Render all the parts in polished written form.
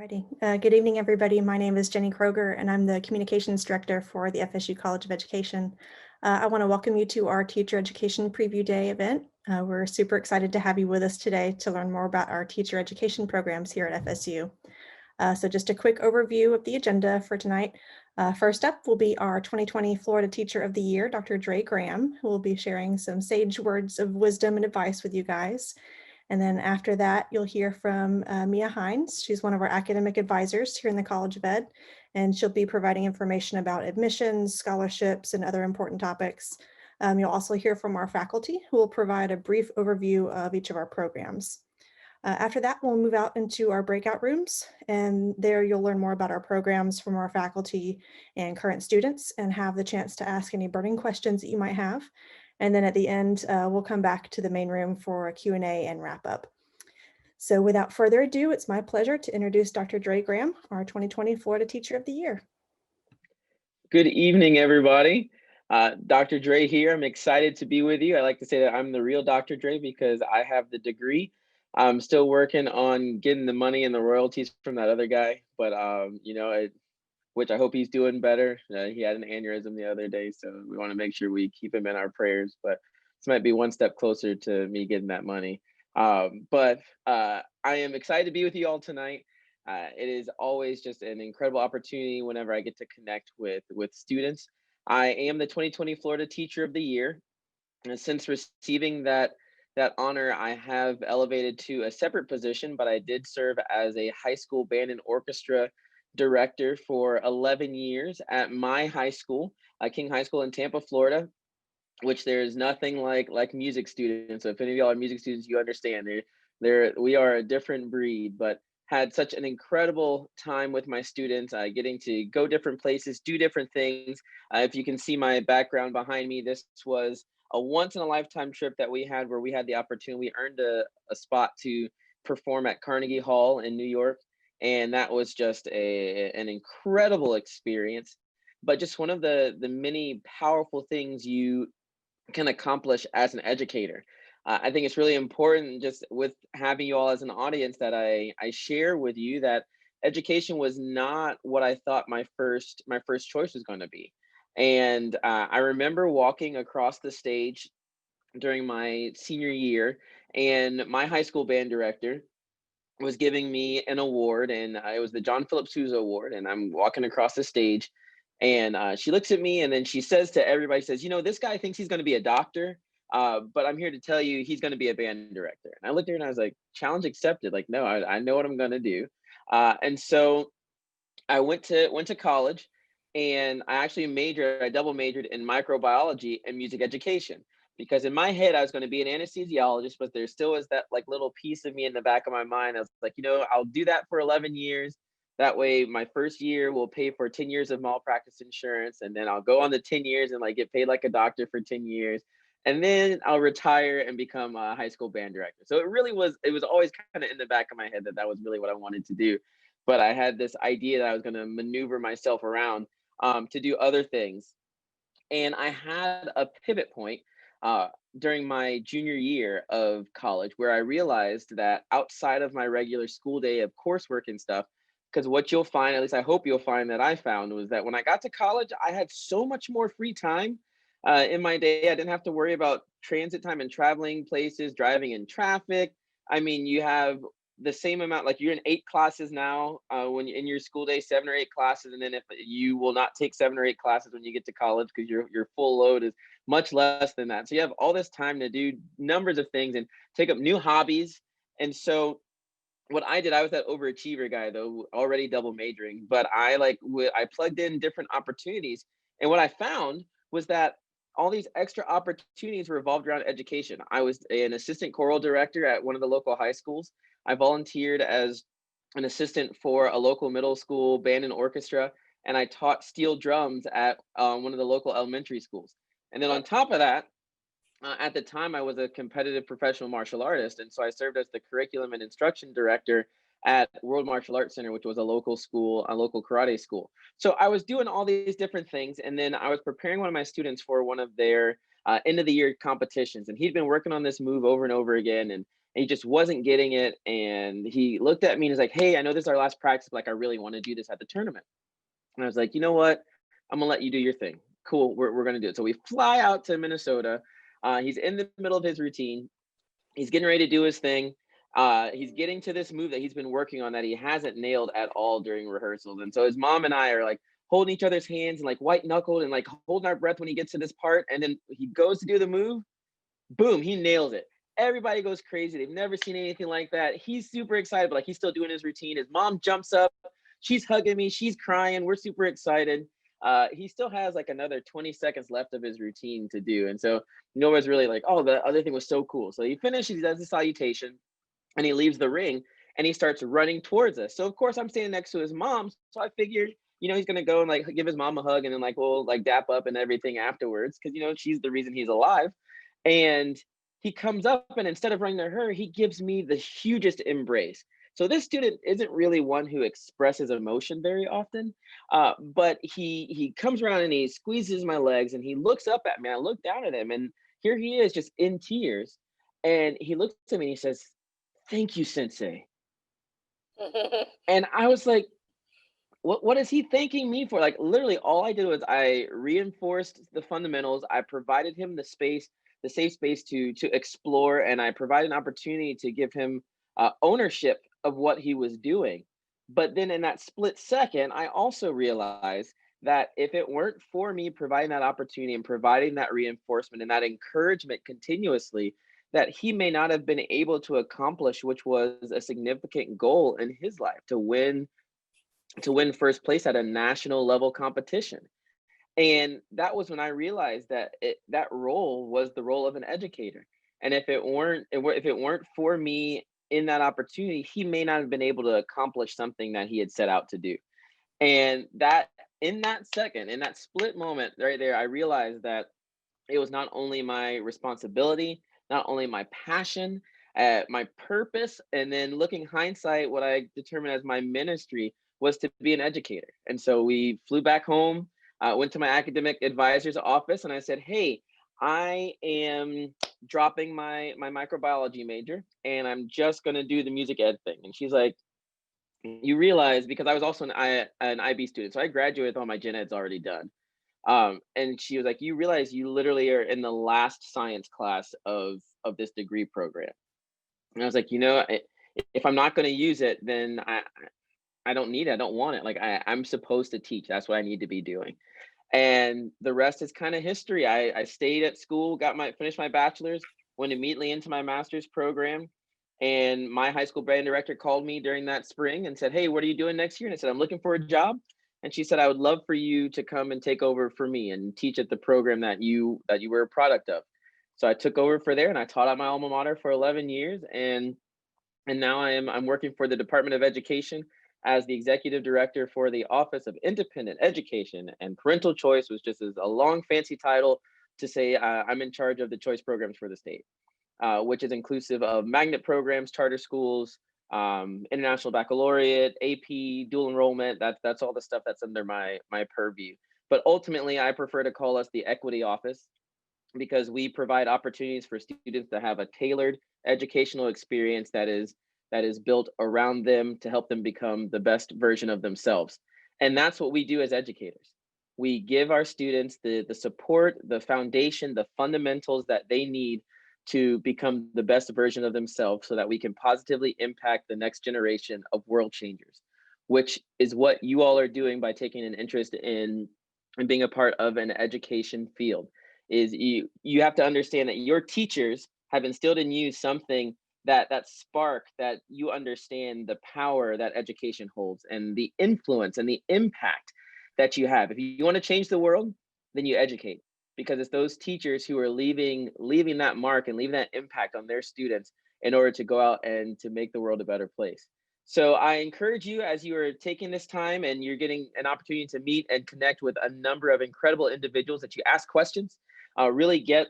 Alrighty. Good evening, everybody. My name is Jenny Kroger, and I'm the Communications Director for the FSU College of Education. I want to welcome you to our Teacher Education Preview Day event. We're super excited to have you with us today to learn more about our teacher education programs here at FSU. So just a quick overview of the agenda for tonight. First up will be our 2020 Florida Teacher of the Year, Dr. Dre Graham, who will be sharing some sage words of wisdom and advice with you guys. And then after that, you'll hear from Mia Hines. She's one of our academic advisors here in the College of Ed, and she'll be providing information about admissions, scholarships, and other important topics. You'll also hear from our faculty, who will provide a brief overview of each of our programs. After that, we'll move out into our breakout rooms, and there you'll learn more about our programs from our faculty and current students and have the chance to ask any burning questions that you might have. And then at the end, we'll come back to the main room for a Q&A and wrap up. So without further ado, it's my pleasure to introduce Dr. Dre Graham, our 2020 Florida Teacher of the Year. Good evening, everybody. Dr. Dre here. I'm excited to be with you. I like to say that I'm the real Dr. Dre because I have the degree. I'm still working on getting the money and the royalties from that other guy, but which I hope he's doing better. He had an aneurysm the other day, so we want to make sure we keep him in our prayers. But this might be one step closer to me getting that money. But I am excited to be with you all tonight. It is always just an incredible opportunity whenever I get to connect with students. I am the 2020 Florida Teacher of the Year. And since receiving that honor, I have elevated to a separate position, but I did serve as a high school band and orchestra director for 11 years at my high school, King High School in Tampa, Florida, which there's nothing like music students. So if any of y'all are music students, you understand we are a different breed, but had such an incredible time with my students, getting to go different places, do different things. If you can see my background behind me, this was a once in a lifetime trip that we had where we had the opportunity, we earned a spot to perform at Carnegie Hall in New York. And that was just an incredible experience, but just one of the many powerful things you can accomplish as an educator. I think it's really important, just with having you all as an audience, that I share with you that education was not what I thought my first choice was going to be. And I remember walking across the stage during my senior year, and my high school band director was giving me an award, and it was the John Philip Sousa Award. And I'm walking across the stage, and she looks at me, and then she says to everybody, says, this guy thinks he's going to be a doctor, but I'm here to tell you he's going to be a band director. And I looked at her and I was like, challenge accepted. Like, no, I know what I'm going to do. And so I went to college, and I double majored in microbiology and music education, because in my head I was going to be an anesthesiologist, but there still was that like little piece of me in the back of my mind. I was like, I'll do that for 11 years. That way my first year will pay for 10 years of malpractice insurance, and then I'll go on the 10 years and like get paid like a doctor for 10 years. And then I'll retire and become a high school band director. So it was always kind of in the back of my head that was really what I wanted to do. But I had this idea that I was going to maneuver myself around to do other things. And I had a pivot point during my junior year of college where I realized that outside of my regular school day of coursework and stuff, because what you'll find, at least I hope you'll find that I found, was that when I got to college, I had so much more free time in my day. I didn't have to worry about transit time and traveling places, driving in traffic. I mean, you have the same amount, like you're in 8 classes now when in your school day, 7 or 8 classes. And then if you will not take 7 or 8 classes when you get to college, because your full load is much less than that. So you have all this time to do numbers of things and take up new hobbies. And so what I did, I was that overachiever guy, though, already double majoring, but I plugged in different opportunities. And what I found was that all these extra opportunities revolved around education. I was an assistant choral director at one of the local high schools. I volunteered as an assistant for a local middle school band and orchestra, and I taught steel drums at one of the local elementary schools. And then on top of that, at the time, I was a competitive professional martial artist, and so I served as the curriculum and instruction director at World Martial Arts Center, which was a local school, a local karate school. So I was doing all these different things, and then I was preparing one of my students for one of their end of the year competitions, and he'd been working on this move over and over again, and and he just wasn't getting it. And he looked at me and was like, "Hey, I know this is our last practice, but like I really want to do this at the tournament." And I was like, "You know what? I'm gonna let you do your thing. Cool, we're gonna do it." So we fly out to Minnesota. He's in the middle of his routine. He's getting ready to do his thing. He's getting to this move that he's been working on that he hasn't nailed at all during rehearsals. And so his mom and I are like holding each other's hands and like white knuckled and like holding our breath when he gets to this part. And then he goes to do the move. Boom, he nails it. Everybody goes crazy. They've never seen anything like that. He's super excited, but like he's still doing his routine. His mom jumps up. She's hugging me. She's crying. We're super excited. He still has like another 20 seconds left of his routine to do. And so Noah's really like, "Oh, the other thing was so cool." So he finishes, he does the salutation, and he leaves the ring and he starts running towards us. So of course I'm standing next to his mom. So I figured, he's gonna go and like give his mom a hug and then like we'll like dap up and everything afterwards because she's the reason he's alive. And he comes up and instead of running to her, he gives me the hugest embrace. So this student isn't really one who expresses emotion very often, but he comes around and he squeezes my legs and he looks up at me. I look down at him and here he is just in tears. And he looks at me and he says, "Thank you, sensei." And I was like, what is he thanking me for? Like literally all I did was I reinforced the fundamentals. I provided him the space, the safe space to explore, and I provided an opportunity to give him ownership of what he was doing. But then in that split second, I also realized that if it weren't for me providing that opportunity and providing that reinforcement and that encouragement continuously, that he may not have been able to accomplish, which was a significant goal in his life to win first place at a national level competition. And that was when I realized that that role was the role of an educator. And if it weren't for me in that opportunity, he may not have been able to accomplish something that he had set out to do. And that in that second, in that split moment right there, I realized that it was not only my responsibility, not only my passion, my purpose, and then looking hindsight, what I determined as my ministry was to be an educator. And so we flew back home, went to my academic advisor's office, and I said, "Hey, I am dropping my microbiology major, and I'm just gonna do the music ed thing." And she's like, "You realize," because I was also an IB student, so I graduated with all my gen eds already done. And she was like, "You realize you literally are in the last science class of this degree program." And I was like, if I'm not going to use it, then I don't need it. I don't want it. Like I'm supposed to teach. That's what I need to be doing." And the rest is kind of history. I stayed at school, finished my bachelor's, went immediately into my master's program. And my high school band director called me during that spring and said, "Hey, what are you doing next year?" And I said, "I'm looking for a job." And she said, "I would love for you to come and take over for me and teach at the program that you were a product of." So I took over for there and I taught at my alma mater for 11 years. And now I'm working for the Department of Education as the executive director for the Office of Independent Education, and parental choice was just as a long fancy title to say I'm in charge of the choice programs for the state, which is inclusive of magnet programs, charter schools, international baccalaureate, AP, dual enrollment. That's all the stuff that's under my purview. But ultimately, I prefer to call us the equity office because we provide opportunities for students to have a tailored educational experience that is built around them to help them become the best version of themselves. And that's what we do as educators. We give our students the support, the foundation, the fundamentals that they need to become the best version of themselves so that we can positively impact the next generation of world changers, which is what you all are doing by taking an interest in being a part of an education field. Is you have to understand that your teachers have instilled in you something, that spark, that you understand the power that education holds and the influence and the impact that you have. If you want to change the world, then you educate, because it's those teachers who are leaving that mark and leaving that impact on their students in order to go out and to make the world a better place. So I encourage you, as you are taking this time and you're getting an opportunity to meet and connect with a number of incredible individuals, that you ask questions, really get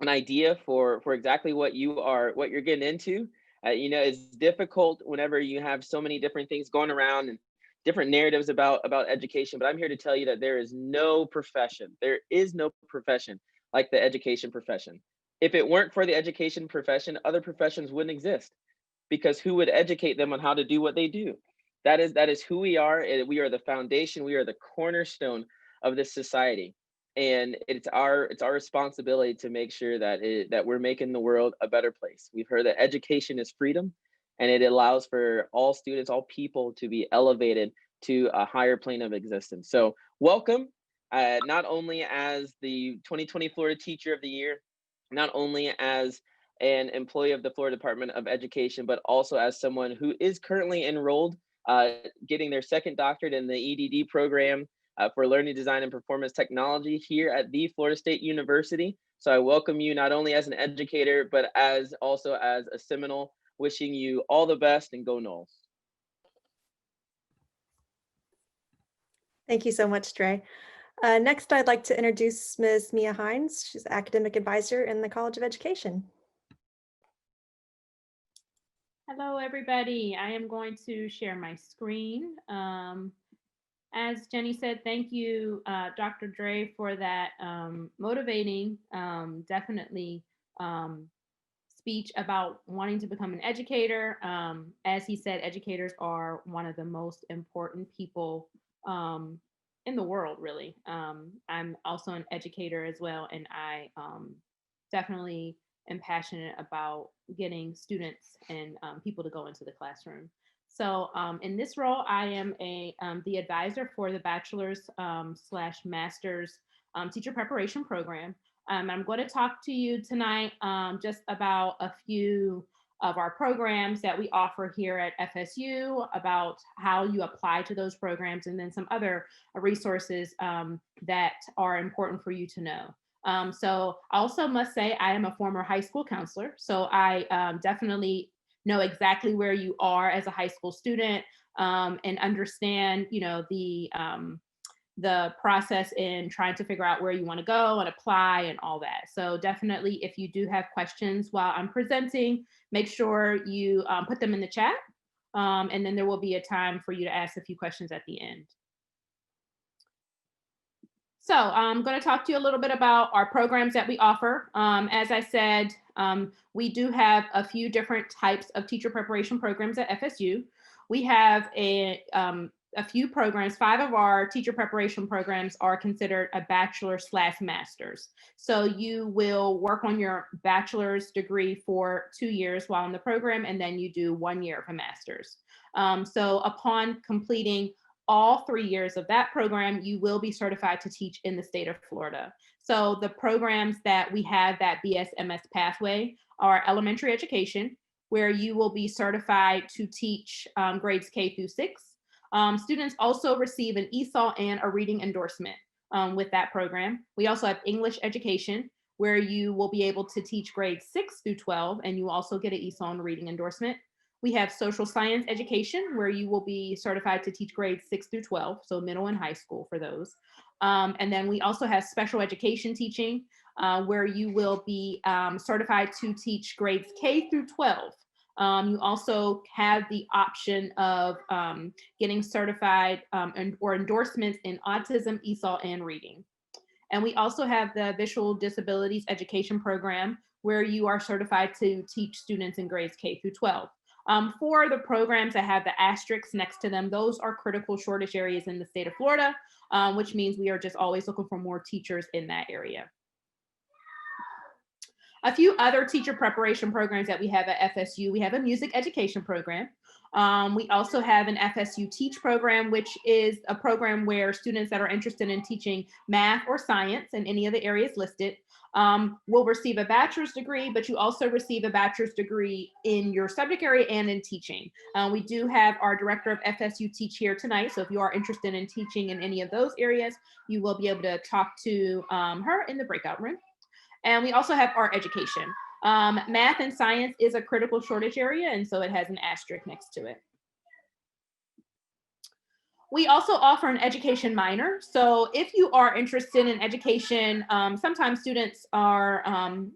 an idea for exactly what you're getting into. It's difficult whenever you have so many different things going around and different narratives about education. But I'm here to tell you that there is no profession like the education profession. If it weren't for the education profession, other professions wouldn't exist, because who would educate them on how to do what they do? That is who we are. We are the foundation. We are the cornerstone of this society, and it's our responsibility to make sure that we're making the world a better place. We've heard that education is freedom, and it allows for all students, all people, to be elevated to a higher plane of existence. So, welcome, not only as the 2020 Florida Teacher of the Year, not only as an employee of the Florida Department of Education, but also as someone who is currently enrolled, uh, getting their second doctorate in the EDD program for Learning Design and Performance Technology here at the Florida State University. So I welcome you not only as an educator, but as also as a Seminole, wishing you all the best, and go Noles. Thank you so much, Dre. Next, I'd like to introduce Ms. Mia Hines. She's academic advisor in the College of Education. Hello, everybody. I am going to share my screen. As Jenny said, thank you, Dr. Dre, for that motivating, definitely speech about wanting to become an educator. As he said, educators are one of the most important people in the world, really. I'm also an educator as well, and I definitely am passionate about getting students and people to go into the classroom. So in this role, I am the advisor for the bachelor's slash master's teacher preparation program. I'm going to talk to you tonight just about a few of our programs that we offer here at FSU, about how you apply to those programs, and then some other resources that are important for you to know. So I also must say I am a former high school counselor, so I definitely know exactly where you are as a high school student and understand, the process in trying to figure out where you want to go and apply and all that. So definitely, if you do have questions while I'm presenting, make sure you put them in the chat. And then there will be a time for you to ask a few questions at the end. So I'm going to talk to you a little bit about our programs that we offer. As I said, we do have a few different types of teacher preparation programs at FSU. We have a few programs. 5 of our teacher preparation programs are considered a bachelor/master's. So you will work on your bachelor's degree for 2 years while in the program, and then you do 1 year of a master's. So upon completing all 3 years of that program, you will be certified to teach in the state of Florida. So the programs that we have that BSMS pathway are elementary education, where you will be certified to teach grades K through 6. Students also receive an ESOL and a reading endorsement with that program. We also have English education, where you will be able to teach grades 6 through 12, and you also get an ESOL and reading endorsement. We have social science education, where you will be certified to teach grades 6 through 12, so middle and high school for those. And then we also have special education teaching, where you will be certified to teach grades K through 12. You also have the option of getting certified or endorsements in autism, ESOL, and reading. And we also have the visual disabilities education program, where you are certified to teach students in grades K through 12. For the programs that have the asterisks next to them, those are critical shortage areas in the state of Florida, which means we are just always looking for more teachers in that area. A few other teacher preparation programs that we have at FSU, we have a music education program. We also have an FSU Teach program, which is a program where students that are interested in teaching math or science in any of the areas listed will receive a bachelor's degree, but you also receive a bachelor's degree in your subject area and in teaching. We do have our director of FSU Teach here tonight, so if you are interested in teaching in any of those areas, you will be able to talk to her in the breakout room. And we also have art education. Math and science is a critical shortage area, and so it has an asterisk next to it. We also offer an education minor. So if you are interested in education, sometimes students are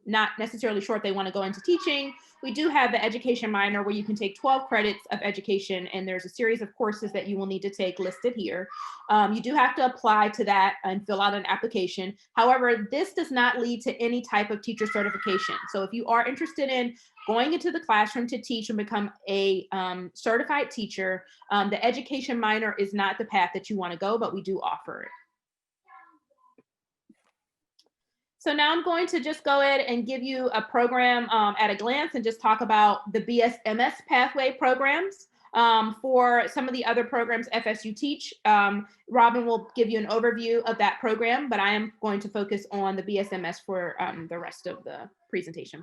not necessarily sure if they want to go into teaching, we do have the education minor where you can take 12 credits of education, and there's a series of courses that you will need to take listed here. You do have to apply to that and fill out an application. However, this does not lead to any type of teacher certification. So if you are interested in going into the classroom to teach and become a certified teacher, the education minor is not the path that you want to go, but we do offer it. So now I'm going to just go ahead and give you a program at a glance and just talk about the BSMS pathway programs. For some of the other programs FSU teach, Robin will give you an overview of that program, but I am going to focus on the BSMS for the rest of the presentation.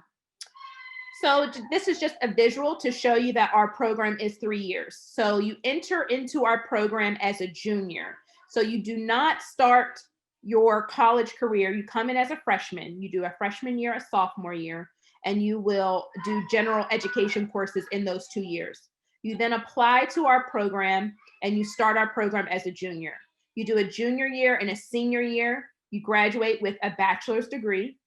So this is just a visual to show you that our program is 3 years. So you enter into our program as a junior. So you do not start your college career. You come in as a freshman. You do a freshman year, a sophomore year, and you will do general education courses in those 2 years. You then apply to our program and you start our program as a junior. You do a junior year and a senior year. You graduate with a bachelor's degree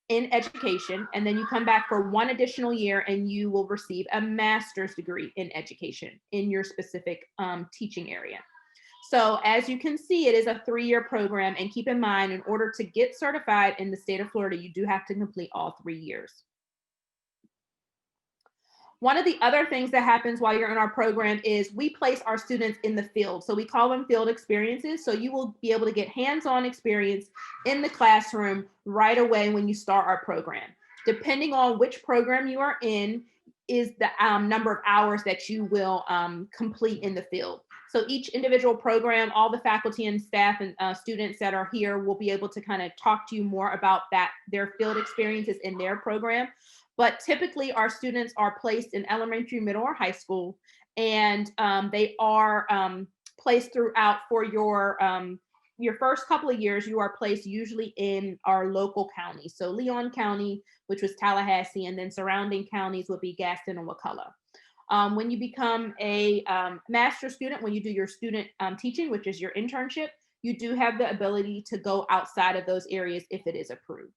in education, and then you come back for 1 additional year and you will receive a master's degree in education in your specific teaching area. So as you can see, it is a 3-year program, and keep in mind, in order to get certified in the state of Florida, you do have to complete all 3 years. One of the other things that happens while you're in our program is we place our students in the field. So we call them field experiences. So you will be able to get hands-on experience in the classroom right away when you start our program. Depending on which program you are in is the number of hours that you will complete in the field. So each individual program, all the faculty and staff and students that are here will be able to kind of talk to you more about their field experiences in their program. But typically our students are placed in elementary, middle, or high school, and they are placed throughout for your first couple of years. You are placed usually in our local counties. So Leon County, which was Tallahassee, and then surrounding counties would be Gaston and Wakulla. When you become a master's student, when you do your student teaching, which is your internship, you do have the ability to go outside of those areas if it is approved.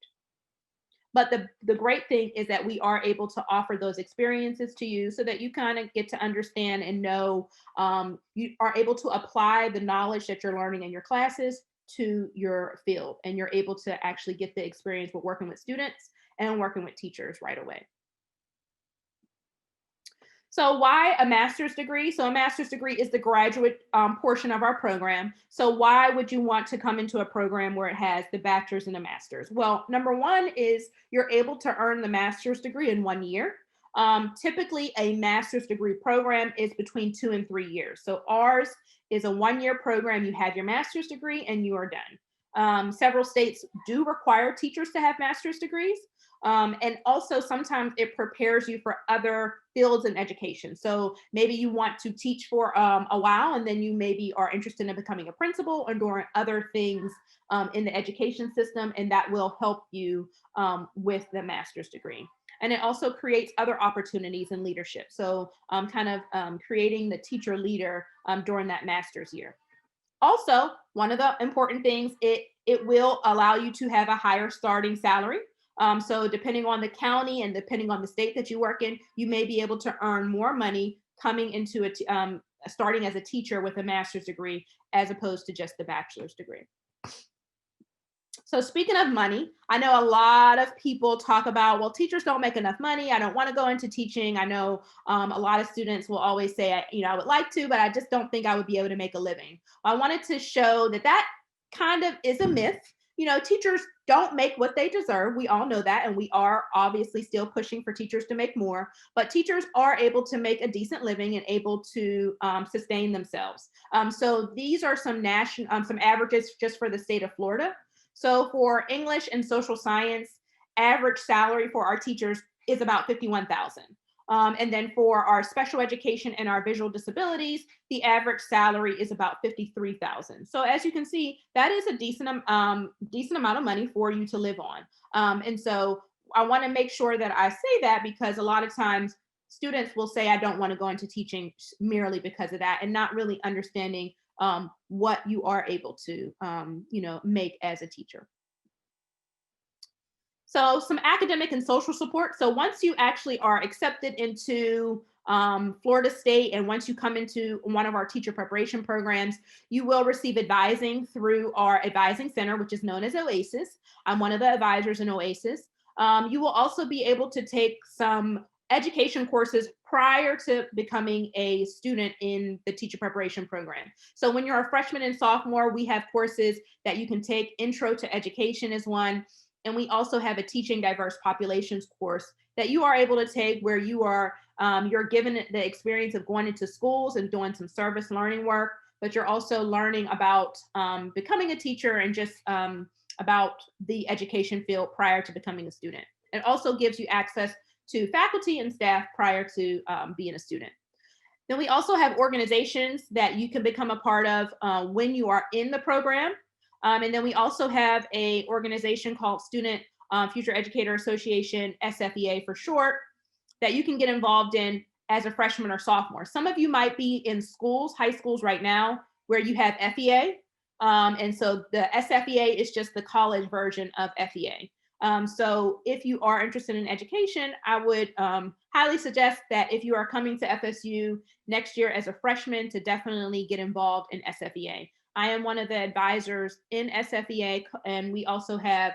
But the great thing is that we are able to offer those experiences to you so that you kind of get to understand and know, you are able to apply the knowledge that you're learning in your classes to your field, and you're able to actually get the experience with working with students and working with teachers right away. So why a master's degree? So a master's degree is the graduate portion of our program. So why would you want to come into a program where it has the bachelor's and a master's? Well, number one is you're able to earn the master's degree in 1 year. Typically, a master's degree program is between 2 and 3 years. So ours is a 1-year program. You have your master's degree and you are done. Several states do require teachers to have master's degrees. And also sometimes it prepares you for other fields in education. So maybe you want to teach for a while, and then you maybe are interested in becoming a principal or doing other things in the education system, and that will help you with the master's degree. And it also creates other opportunities in leadership. So creating the teacher leader during that master's year. Also, one of the important things, it will allow you to have a higher starting salary. So depending on the county and depending on the state that you work in, you may be able to earn more money coming into starting as a teacher with a master's degree as opposed to just the bachelor's degree. So speaking of money, I know a lot of people talk about, well, teachers don't make enough money. I don't want to go into teaching. I know a lot of students will always say, I would like to, but I just don't think I would be able to make a living. I wanted to show that kind of is a myth. Teachers don't make what they deserve. We all know that, and we are obviously still pushing for teachers to make more, but teachers are able to make a decent living and able to sustain themselves. So these are some averages just for the state of Florida. So for English and social science, average salary for our teachers is about $51,000. And then for our special education and our visual disabilities, the average salary is about $53,000. So as you can see, that is a decent amount of money for you to live on. And so I want to make sure that I say that, because a lot of times students will say, I don't want to go into teaching merely because of that, and not really understanding what you are able to make as a teacher. So some academic and social support. So once you actually are accepted into Florida State, and once you come into one of our teacher preparation programs, you will receive advising through our advising center, which is known as OASIS. I'm one of the advisors in OASIS. You will also be able to take some education courses prior to becoming a student in the teacher preparation program. So when you're a freshman and sophomore, we have courses that you can take. Intro to Education is one. And we also have a Teaching Diverse Populations course that you are able to take, where you're given the experience of going into schools and doing some service learning work, but you're also learning about becoming a teacher and just about the education field prior to becoming a student. It also gives you access to faculty and staff prior to being a student. Then we also have organizations that you can become a part of when you are in the program. And then we also have a organization called Student Future Educator Association, SFEA for short, that you can get involved in as a freshman or sophomore. Some of you might be in schools, high schools right now, where you have FEA. And so the SFEA is just the college version of FEA. So if you are interested in education, I would highly suggest that if you are coming to FSU next year as a freshman, to definitely get involved in SFEA. I am one of the advisors in SFEA, and we also have,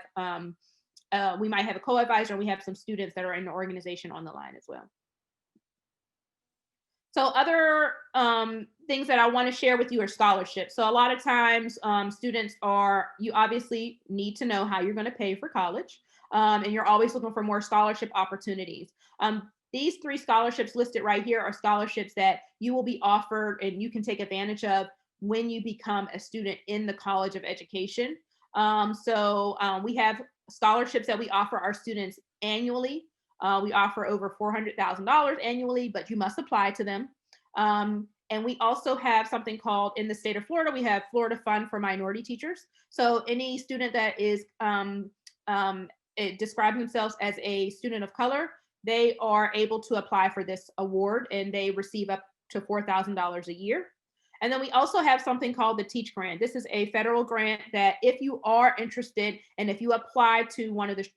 we might have a co-advisor, and we have some students that are in the organization on the line as well. So other things that I want to share with you are scholarships. So a lot of times you obviously need to know how you're going to pay for college, and you're always looking for more scholarship opportunities. These 3 scholarships listed right here are scholarships that you will be offered and you can take advantage of when you become a student in the College of Education. We have scholarships that we offer our students annually. We offer over $400,000 annually, but you must apply to them. And we also have something called, in the state of Florida, we have Florida Fund for Minority Teachers. So any student that is describing themselves as a student of color, they are able to apply for this award, and they receive up to $4,000 a year. And then we also have something called the Teach Grant. This is a federal grant that if you are interested, and if you apply to one of the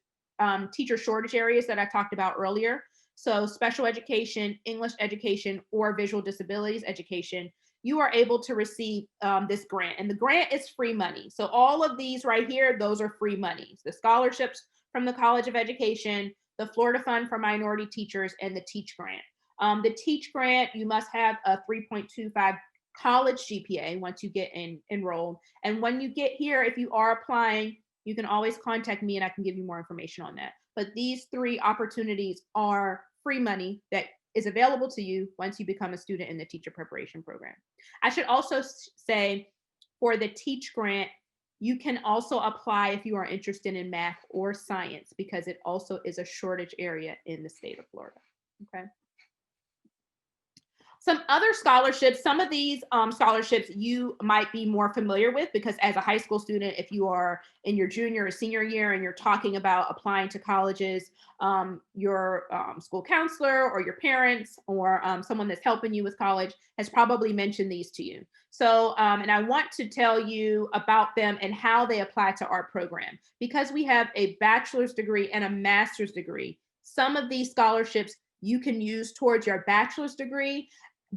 teacher shortage areas that I talked about earlier, so special education, English education, or visual disabilities education, you are able to receive this grant. And the grant is free money. So all of these right here, those are free monies. The scholarships from the College of Education, the Florida Fund for Minority Teachers, and the Teach Grant. The Teach Grant, you must have a 3.25 college GPA once you get enrolled. And when you get here, if you are applying, you can always contact me and I can give you more information on that. But these 3 opportunities are free money that is available to you once you become a student in the teacher preparation program. I should also say, for the Teach Grant, you can also apply if you are interested in math or science, because it also is a shortage area in the state of Florida. Okay. Some other scholarships, some of these scholarships you might be more familiar with, because as a high school student, if you are in your junior or senior year and you're talking about applying to colleges, your school counselor or your parents or someone that's helping you with college has probably mentioned these to you. So, and I want to tell you about them and how they apply to our program. Because we have a bachelor's degree and a master's degree, some of these scholarships you can use towards your bachelor's degree,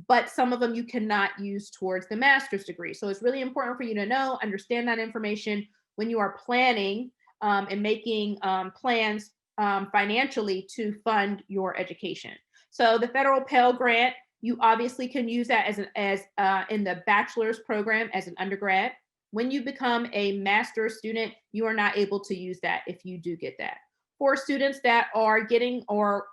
but some of them you cannot use towards the master's degree. So it's really important for you to know, understand that information when you are planning and making plans financially to fund your education. So the federal Pell Grant, you obviously can use that as in the bachelor's program as an undergrad. When you become a master's student, you are not able to use that if you do get that. For students that are getting or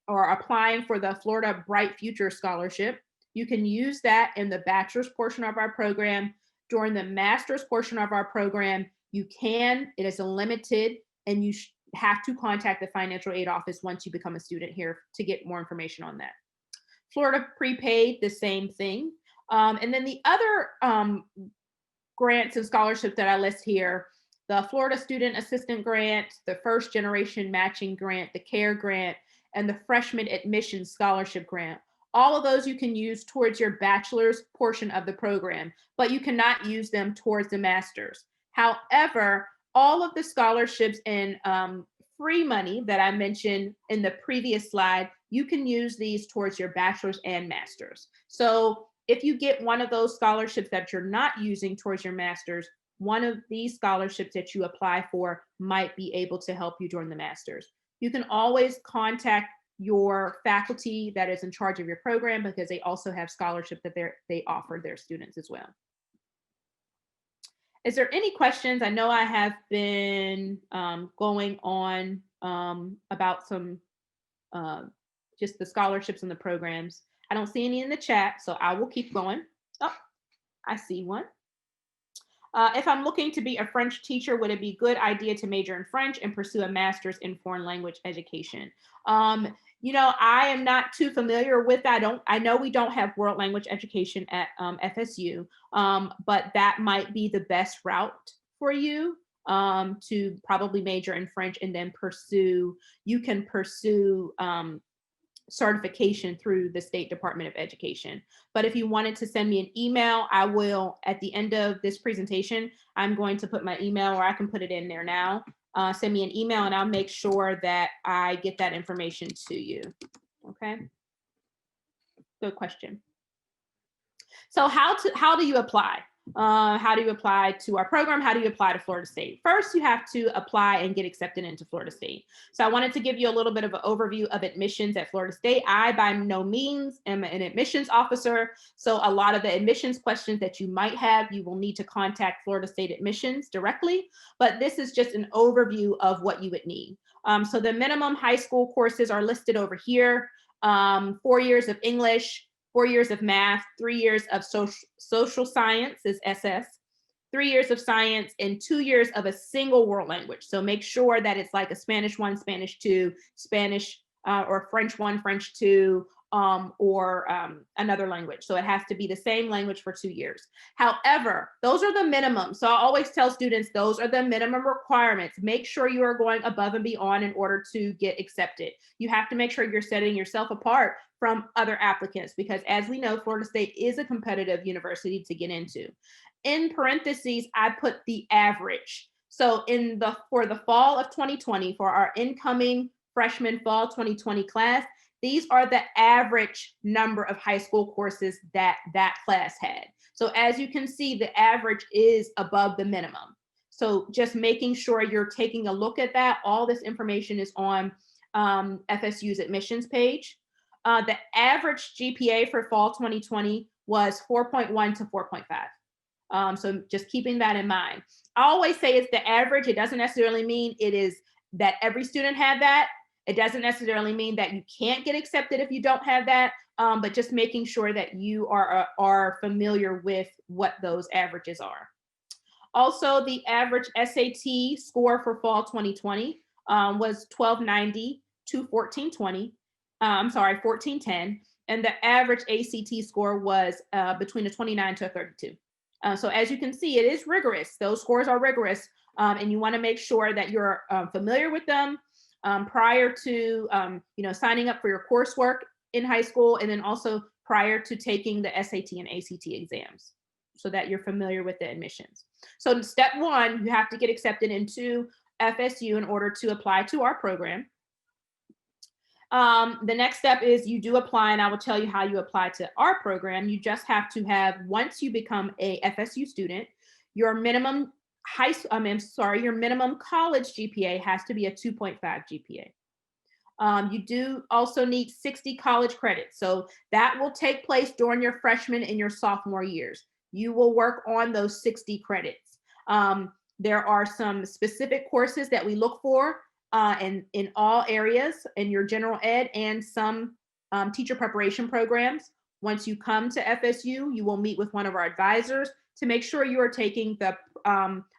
applying for the Florida Bright Future Scholarship, you can use that in the bachelor's portion of our program. During the master's portion of our program, you can, it is limited, and you have to contact the financial aid office once you become a student here to get more information on that. Florida Prepaid, the same thing. And then the other grants and scholarships that I list here, the Florida Student Assistant Grant, the First Generation Matching Grant, the CARE Grant, and the Freshman Admission Scholarship Grant. All of those you can use towards your bachelor's portion of the program, but you cannot use them towards the master's. However, all of the scholarships and free money that I mentioned in the previous slide, you can use these towards your bachelor's and master's. So if you get one of those scholarships that you're not using towards your master's, one of these scholarships that you apply for might be able to help you during the master's. You can always contact your faculty that is in charge of your program, because they also have scholarships that they offer their students as well. Is there any questions? I know I have been going on about some just the scholarships and the programs. I don't see any in the chat, so I will keep going. Oh, I see one. If I'm looking to be a French teacher, would it be a good idea to major in French and pursue a master's in foreign language education? You know, I am not too familiar with that. I know we don't have world language education at FSU, but that might be the best route for you, to probably major in French and then you can pursue certification through the State Department of Education. But if you wanted to send me an email, I will, at the end of this presentation, I'm going to put my email, or I can put it in there now. Send me an email and I'll make sure that I get that information to you. Okay. Good question. So how do you apply? How do you apply to our program? How do you apply to Florida State? First, you have to apply and get accepted into Florida State. So I wanted to give you a little bit of an overview of admissions at Florida State. I, by no means, am an admissions officer. So a lot of the admissions questions that you might have, you will need to contact Florida State admissions directly. But this is just an overview of what you would need. So the minimum high school courses are listed over here. 4 years of English, 4 years of math, 3 years of social science is SS, 3 years of science, and 2 years of a single world language. So make sure that it's like a Spanish 1, Spanish 2, Spanish or French 1, French 2, or another language. So it has to be the same language for 2 years. However, those are the minimum. So I always tell students, those are the minimum requirements. Make sure you are going above and beyond in order to get accepted. You have to make sure you're setting yourself apart from other applicants, because as we know, Florida State is a competitive university to get into. In parentheses, I put the average. So for the fall of 2020, for our incoming freshman fall 2020 class, these are the average number of high school courses that class had. So as you can see, the average is above the minimum. So just making sure you're taking a look at that. All this information is on FSU's admissions page. The average GPA for fall 2020 was 4.1 to 4.5. So just keeping that in mind. I always say it's the average. It doesn't necessarily mean it is that every student had that. It doesn't necessarily mean that you can't get accepted if you don't have that, but just making sure that you are familiar with what those averages are. Also, the average SAT score for fall 2020 was 1290 to 1420. 1410. And the average ACT score was between a 29 to a 32. So as you can see, it is rigorous. Those scores are rigorous, and you want to make sure that you're familiar with them prior to signing up for your coursework in high school, and then also prior to taking the SAT and ACT exams, so that you're familiar with the admissions. So in step one, you have to get accepted into FSU in order to apply to our program. The next step is you do apply, and I will tell you how you apply to our program. You just have to have, once you become a FSU student, your minimum your minimum college GPA has to be a 2.5 GPA. You do also need 60 college credits. So that will take place during your freshman and your sophomore years. You will work on those 60 credits. There are some specific courses that we look for in all areas in your general ed, and some teacher preparation programs. Once you come to FSU, you will meet with one of our advisors to make sure you are taking the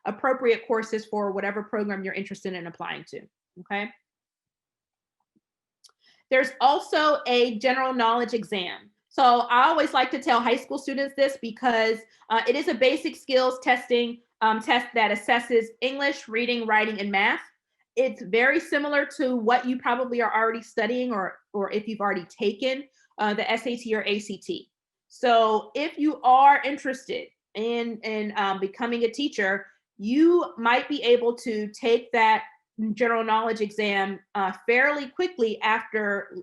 appropriate courses for whatever program you're interested in applying to, okay? There's also a general knowledge exam. So I always like to tell high school students this, because it is a basic skills testing test that assesses English, reading, writing, and math. It's very similar to what you probably are already studying, or if you've already taken the SAT or ACT. So if you are interested in becoming a teacher, you might be able to take that general knowledge exam fairly quickly after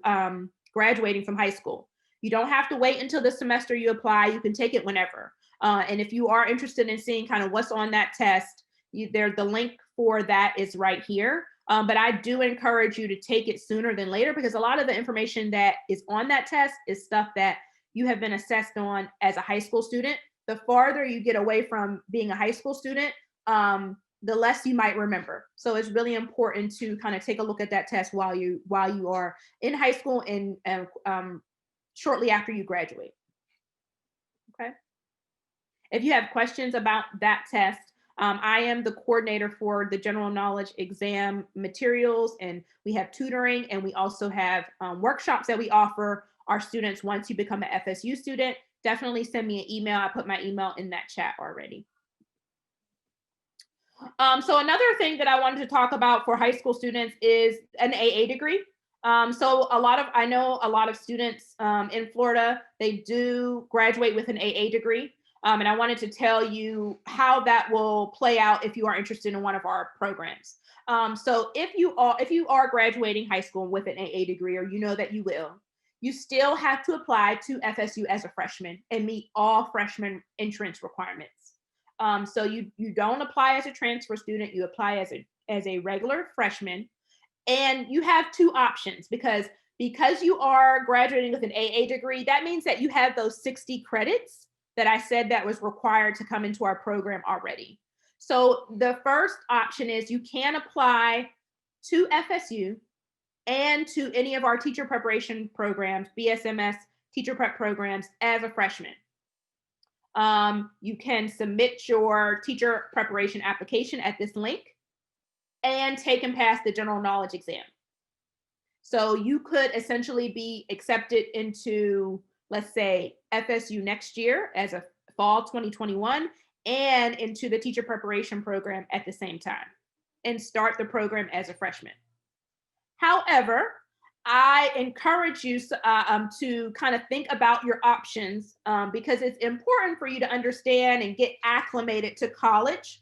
graduating from high school. You don't have to wait until the semester you apply. You can take it whenever. And if you are interested in seeing kind of what's on that test, the link for that is right here. But I do encourage you to take it sooner than later, because a lot of the information that is on that test is stuff that you have been assessed on as a high school student. The farther you get away from being a high school student, the less you might remember. So it's really important to kind of take a look at that test while you are in high school and shortly after you graduate. Okay. If you have questions about that test, I am the coordinator for the general knowledge exam materials, and we have tutoring, and we also have workshops that we offer our students once you become an FSU student. Definitely send me an email. I put my email in that chat already. So another thing that I wanted to talk about for high school students is an AA degree. So I know a lot of students in Florida, they do graduate with an AA degree. And I wanted to tell you how that will play out if you are interested in one of our programs. So if you are graduating high school with an AA degree, or you know that you will, you still have to apply to FSU as a freshman and meet all freshman entrance requirements. So you don't apply as a transfer student, you apply as a regular freshman. And you have two options, because you are graduating with an AA degree, that means that you have those 60 credits that I said that was required to come into our program already. So the first option is you can apply to FSU and to any of our teacher preparation programs, BSMS teacher prep programs, as a freshman. You can submit your teacher preparation application at this link and take and pass the general knowledge exam. So you could essentially be accepted into, let's say, FSU next year as a fall 2021, and into the teacher preparation program at the same time, and start the program as a freshman. However, I encourage you to kind of think about your options, because it's important for you to understand and get acclimated to college.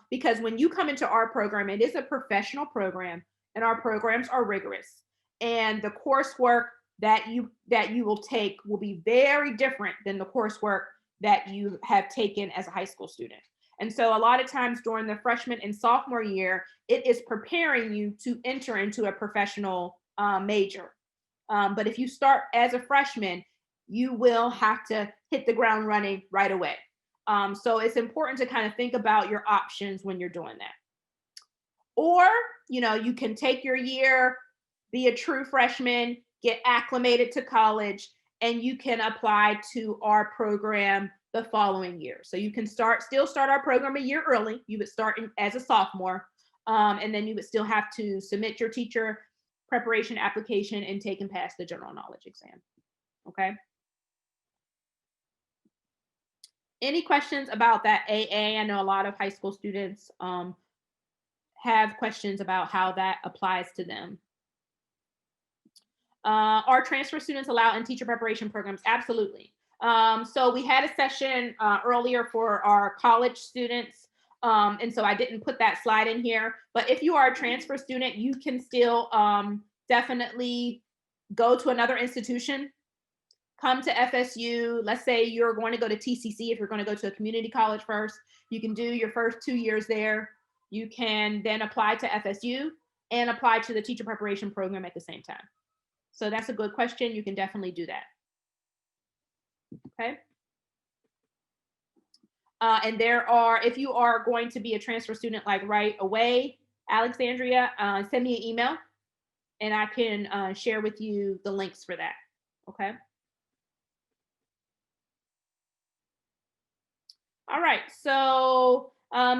Because when you come into our program, it is a professional program, and our programs are rigorous. And the coursework that you will take will be very different than the coursework that you have taken as a high school student. And so a lot of times during the freshman and sophomore year, it is preparing you to enter into a professional major. But if you start as a freshman, you will have to hit the ground running right away. So it's important to kind of think about your options when you're doing that. Or, you can take your year, be a true freshman, get acclimated to college, and you can apply to our program the following year. So you can still start our program a year early. You would start as a sophomore, and then you would still have to submit your teacher preparation application and take and pass the general knowledge exam. Okay. Any questions about that AA? I know a lot of high school students have questions about how that applies to them. Are transfer students allowed in teacher preparation programs? Absolutely. So we had a session earlier for our college students, and so I didn't put that slide in here. But if you are a transfer student, you can still definitely go to another institution, come to FSU. Let's say you're going to go to TCC. If you're going to go to a community college first, you can do your first 2 years there. You can then apply to FSU and apply to the teacher preparation program at the same time. So that's a good question. You can definitely do that. Okay. And if you are going to be a transfer student like right away, Alexandria, send me an email and I can share with you the links for that. Okay. All right. So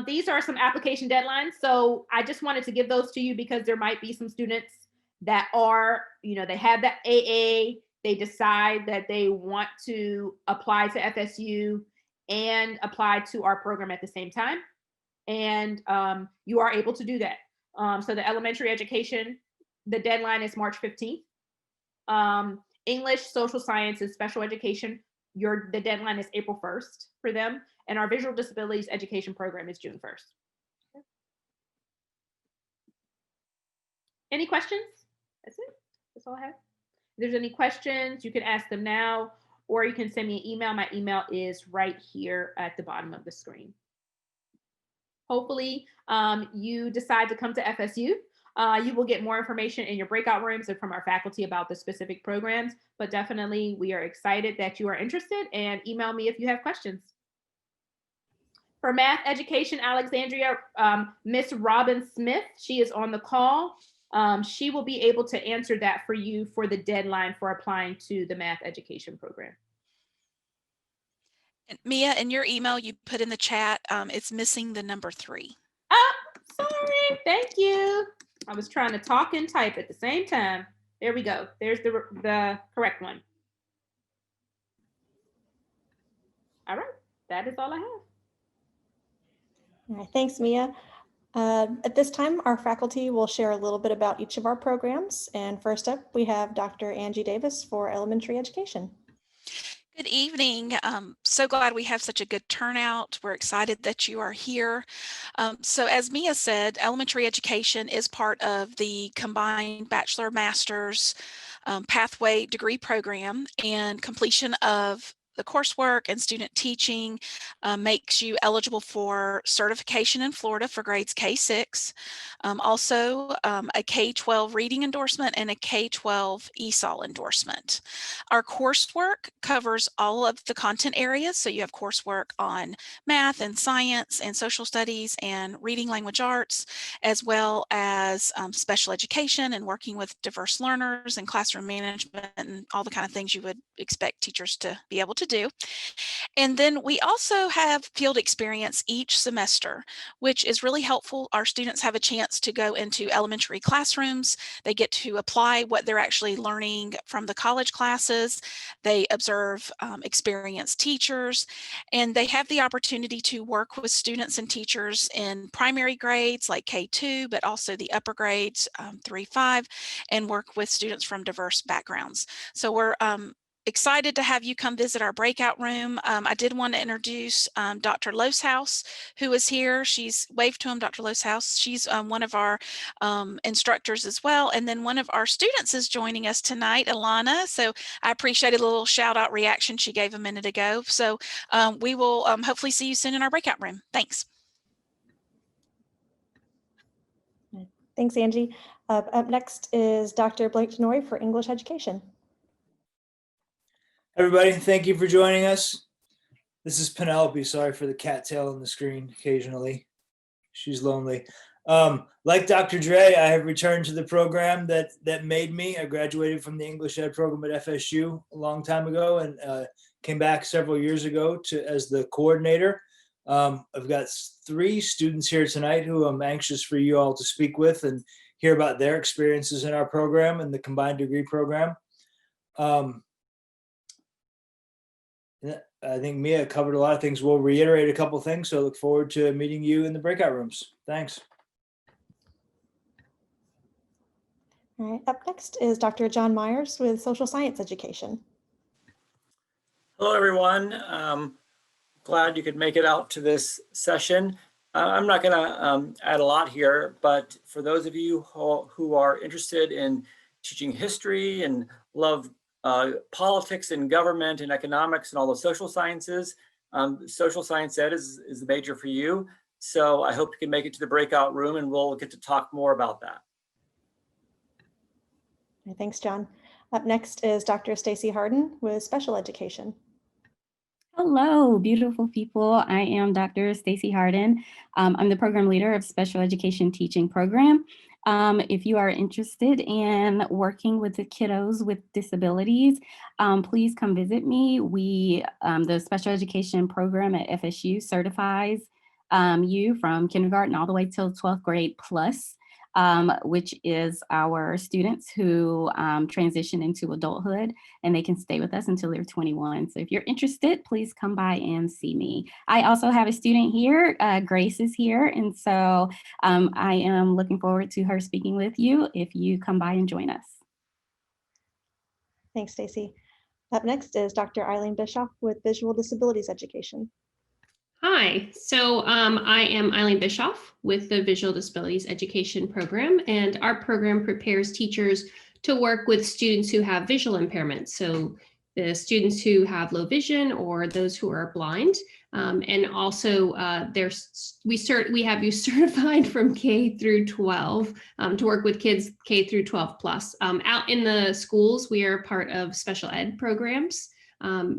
these are some application deadlines. So I just wanted to give those to you because there might be some students that are, they have that AA, they decide that they want to apply to FSU and apply to our program at the same time. And you are able to do that. So the elementary education, the deadline is March 15th. English, social science, and special education, the deadline is April 1st for them. And our visual disabilities education program is June 1st. Any questions? That's it. That's all I have. If there's any questions, you can ask them now, or you can send me an email. My email is right here at the bottom of the screen. Hopefully, you decide to come to FSU. You will get more information in your breakout rooms and from our faculty about the specific programs, but definitely we are excited that you are interested, and email me if you have questions. For math education, Alexandria, Miss Robin Smith, she is on the call. She will be able to answer that for you for the deadline for applying to the math education program. And Mia, in your email you put in the chat, it's missing the number 3. Oh, sorry. Thank you. I was trying to talk and type at the same time. There we go. There's the correct one. All right. That is all I have. All right, thanks, Mia. At this time, our faculty will share a little bit about each of our programs. And first up, we have Dr. Angie Davis for elementary education. Good evening. So glad we have such a good turnout. We're excited that you are here. So as Mia said, elementary education is part of the combined bachelor master's pathway degree program, and completion of the coursework and student teaching makes you eligible for certification in Florida for grades K-6, also a K-12 reading endorsement and a K-12 ESOL endorsement. Our coursework covers all of the content areas, so you have coursework on math and science and social studies and reading language arts, as well as special education and working with diverse learners and classroom management and all the kind of things you would expect teachers to be able to do. And then we also have field experience each semester, which is really helpful. Our students have a chance to go into elementary classrooms. They get to apply what they're actually learning from the college classes. They observe experienced teachers, and they have the opportunity to work with students and teachers in primary grades like K2, but also the upper grades 3-5, and work with students from diverse backgrounds. So we're excited to have you come visit our breakout room. I did want to introduce Dr. Loshouse, who is here. She's waved to him, Dr. Loshouse. She's one of our instructors as well. And then one of our students is joining us tonight, Alana. So I appreciated a little shout out reaction she gave a minute ago. So we will hopefully see you soon in our breakout room. Thanks. Thanks, Angie. Up next is Dr. Blake Tenori for English education. Everybody, thank you for joining us. This is Penelope. Sorry for the cattail on the screen occasionally. She's lonely. Like Dr. Dre, I have returned to the program that made me. I graduated from the English Ed program at FSU a long time ago and came back several years ago as the coordinator. I've got 3 students here tonight who I'm anxious for you all to speak with and hear about their experiences in our program and the combined degree program. I think Mia covered a lot of things. We'll reiterate a couple things, so I look forward to meeting you in the breakout rooms. Thanks. All right, up next is Dr. John Myers with social science education. Hello, everyone. Glad you could make it out to this session. I'm not going to add a lot here, but for those of you who are interested in teaching history and love politics and government and economics and all the social sciences, social science ed is the major for you. So I hope you can make it to the breakout room and we'll get to talk more about that. Thanks, John. Up next is Dr. Stacy Harden with special education. Hello, beautiful people. I am Dr. Stacy Harden. I'm the program leader of Special Education Teaching Program. If you are interested in working with the kiddos with disabilities, please come visit me. The Special Education Program at FSU certifies you from kindergarten all the way till 12th grade plus. Which is our students who transition into adulthood, and they can stay with us until they're 21. So if you're interested, please come by and see me. I also have a student here, Grace is here, and so I am looking forward to her speaking with you if you come by and join us. Thanks, Stacy. Up next is Dr. Eileen Bischoff with visual disabilities education. Hi, so I am Eileen Bischoff with the Visual Disabilities Education Program, and our program prepares teachers to work with students who have visual impairments. So the students who have low vision or those who are blind. And also we have you certified from K through 12 to work with kids K through 12 plus. Out in the schools, we are part of special ed programs.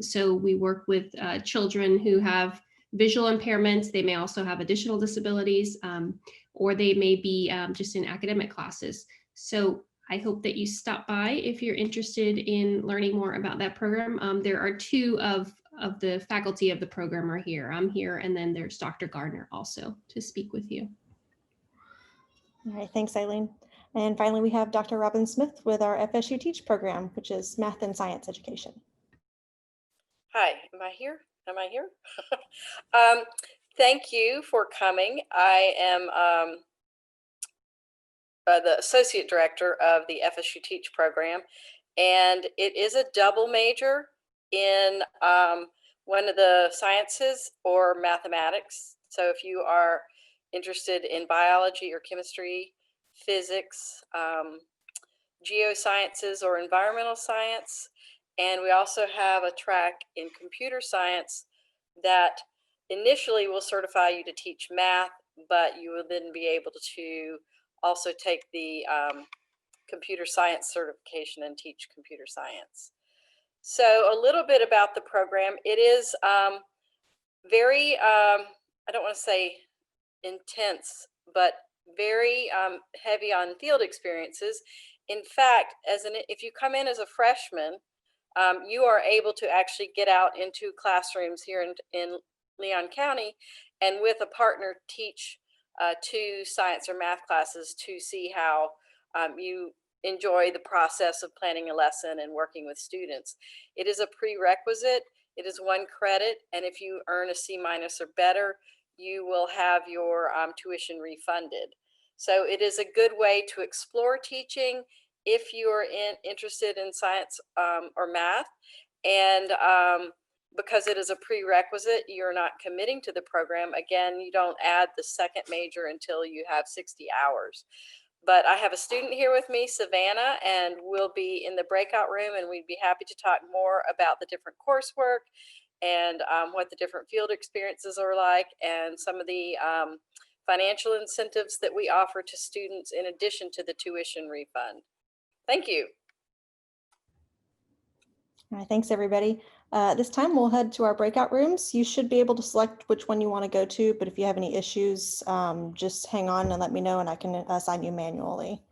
So we work with children who have visual impairments. They may also have additional disabilities, or they may be just in academic classes. So I hope that you stop by if you're interested in learning more about that program. There are two of the faculty of the program are here. I'm here, and then there's Dr. Gardner also to speak with you. All right, thanks, Eileen. And finally, we have Dr. Robin Smith with our FSU Teach program, which is math and science education. Hi, am I here? Am I here? Thank you for coming. I am the Associate Director of the FSU Teach program, and it is a double major in one of the sciences or mathematics. So if you are interested in biology or chemistry, physics, geosciences or environmental science, and we also have a track in computer science that initially will certify you to teach math, but you will then be able to also take the computer science certification and teach computer science. So a little bit about the program. It is very, I don't want to say intense, but very heavy on field experiences. In fact, if you come in as a freshman, you are able to actually get out into classrooms here in Leon County and with a partner teach 2 science or math classes to see how you enjoy the process of planning a lesson and working with students. It is a prerequisite. It is 1 credit, and if you earn a C- or better, you will have your tuition refunded. So it is a good way to explore teaching if you're interested in science or math. And because it is a prerequisite, you're not committing to the program. Again, you don't add the second major until you have 60 hours. But I have a student here with me, Savannah, and we'll be in the breakout room, and we'd be happy to talk more about the different coursework and what the different field experiences are like, and some of the financial incentives that we offer to students in addition to the tuition refund. Thank you. All right, thanks, everybody. This time we'll head to our breakout rooms. You should be able to select which one you want to go to, but if you have any issues, just hang on and let me know and I can assign you manually.